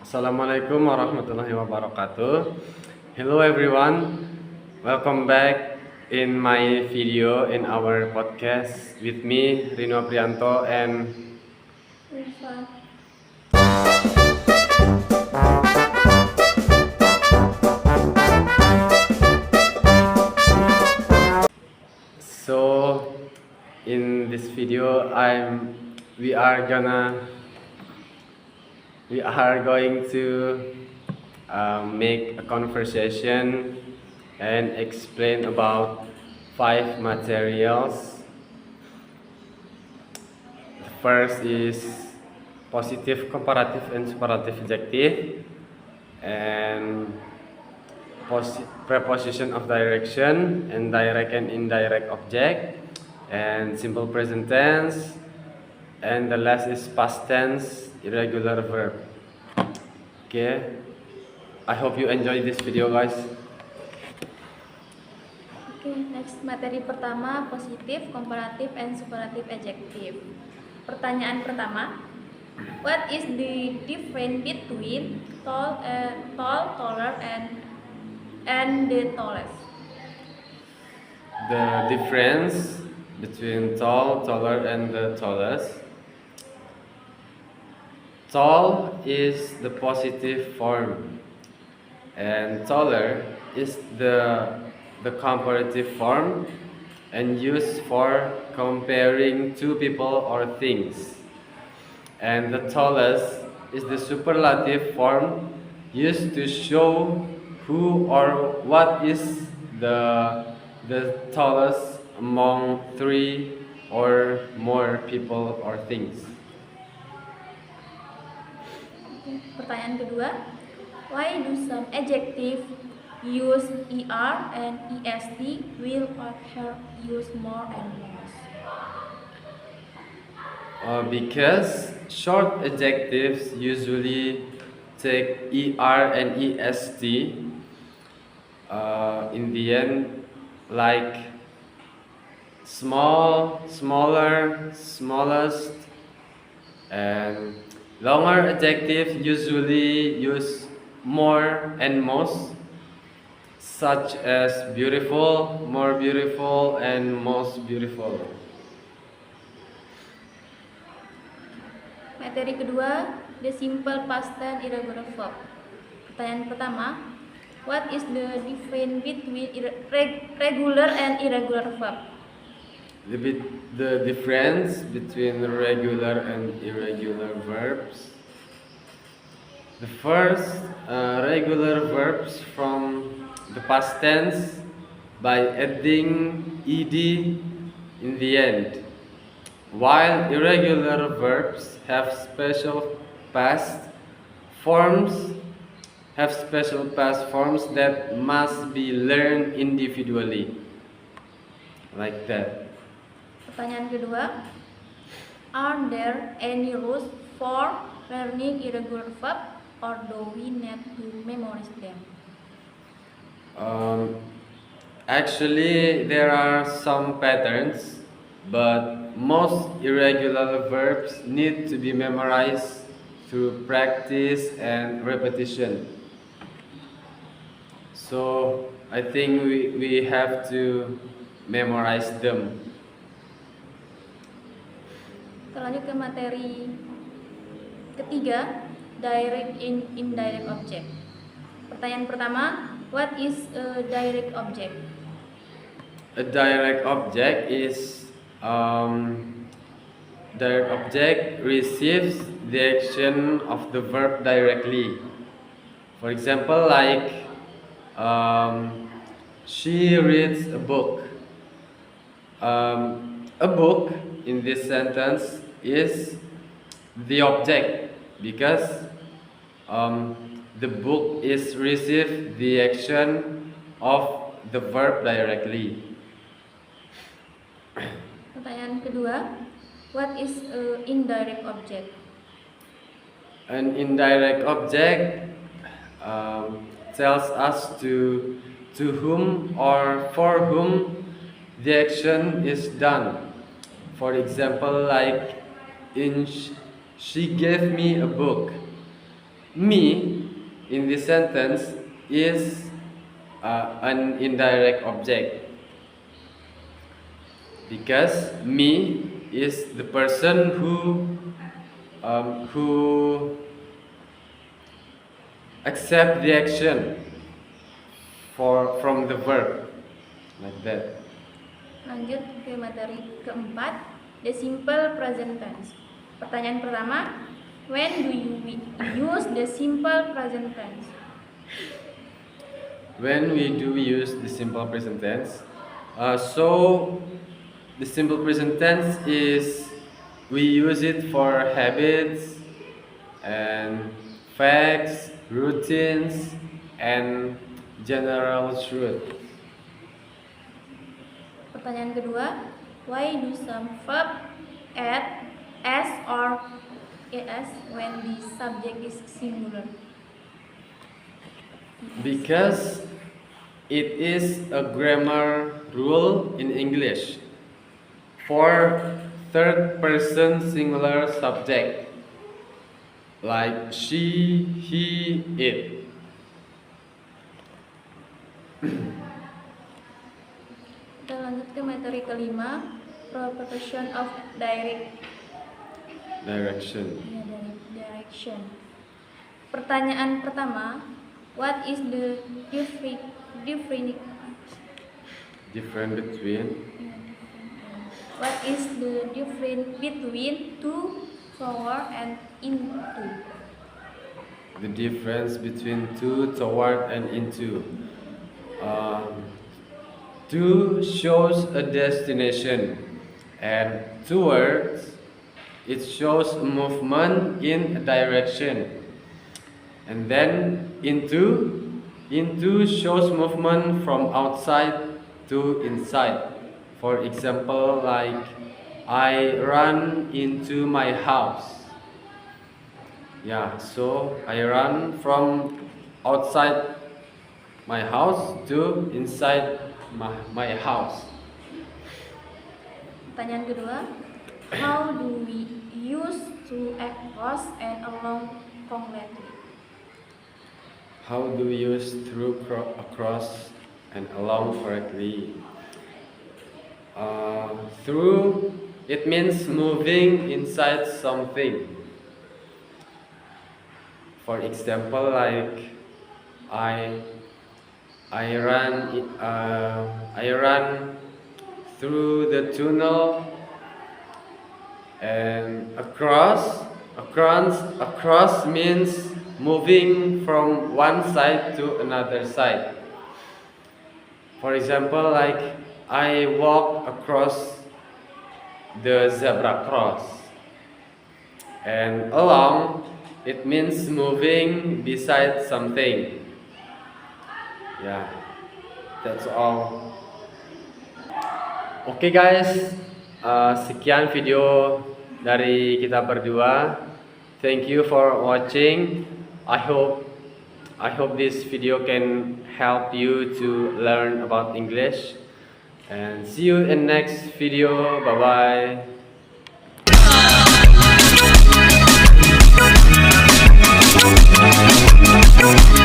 Assalamualaikum warahmatullahi wabarakatuh. Hello everyone, welcome back in my video in our podcast with me Rino Prianto and Rifa. so in this video we are gonna we are going to make a conversation and explain about five materials. The first is positive, comparative, and superlative adjective, and preposition of direction, and direct and indirect object, and simple present tense, and the last is past tense, irregular verb. Okay, I hope you enjoy this video, guys. Oke, next materi pertama positif, komparatif, and superlative adjective. Pertanyaan pertama, what is the difference between taller, and the tallest? The difference between tall, taller, and the tallest. Tall is the positive form, and taller is the comparative form and used for comparing two people or things. And the tallest is the superlative form used to show who or what is the tallest among three or more people or things. Pertanyaan kedua, why do some adjectives use er and est while others use more and less? Because short adjectives usually take er and est in the end, like small, smaller, smallest, and longer adjectives usually use more and most, such as beautiful, more beautiful, and most beautiful. Materi kedua, the simple past tense irregular verb. Pertanyaan pertama, what is the difference between regular and irregular verb? The difference between regular and irregular verbs. The first, regular verbs from the past tense by adding ed in the end, while irregular verbs have special past forms that must be learned individually, like that. Pertanyaan kedua, are there any rules for learning irregular verb, or do we need to memorize them? Actually, there are some patterns, but most irregular verbs need to be memorized through practice and repetition. So I think we have to memorize them. Kita lanjut ke materi ketiga, direct and indirect object. Pertanyaan pertama, what is a direct object? A direct object is direct object receives the action of the verb directly. For example, like she reads a book. A book in this sentence is the object because the book is receive the action of the verb directly. Pertanyaan kedua, what is a indirect object? An indirect object tells us to whom or for whom the action is done. For example, like in she gave me a book. me in this sentence is an indirect object because me is the person who accept the action from the verb, like that. Lanjut ke materi keempat, the simple present tense. Pertanyaan pertama, when do you use the simple present tense? When we do use the simple present tense, so the simple present tense is we use it for habits and facts, routines, and general truth. Pertanyaan kedua, why do some verb add s or es when the subject is singular? Because it is a grammar rule in English for third person singular subject like she, he, it. Kita lanjut ke materi kelima, proposition of Direction. direction. Pertanyaan pertama, what is the difference what is the difference between to, toward, and into? The difference between to, toward, and into. To shows a destination, and towards it shows a movement in a direction, and then into shows movement from outside to inside. For example, like I run into my house. Yeah, so I run from outside my house to inside my house. Pertanyaan kedua, how do we use to, across, and along correctly? How do we use through, across, and along correctly? Through, it means moving inside something. For example, like I run through the tunnel, and across means moving from one side to another side. For example, like I walk across the zebra cross, and along it means moving beside something. Yeah, that's all. Oke guys, sekian video dari kita berdua. Thank you for watching. I hope this video can help you to learn about English. And see you in next video. Bye bye.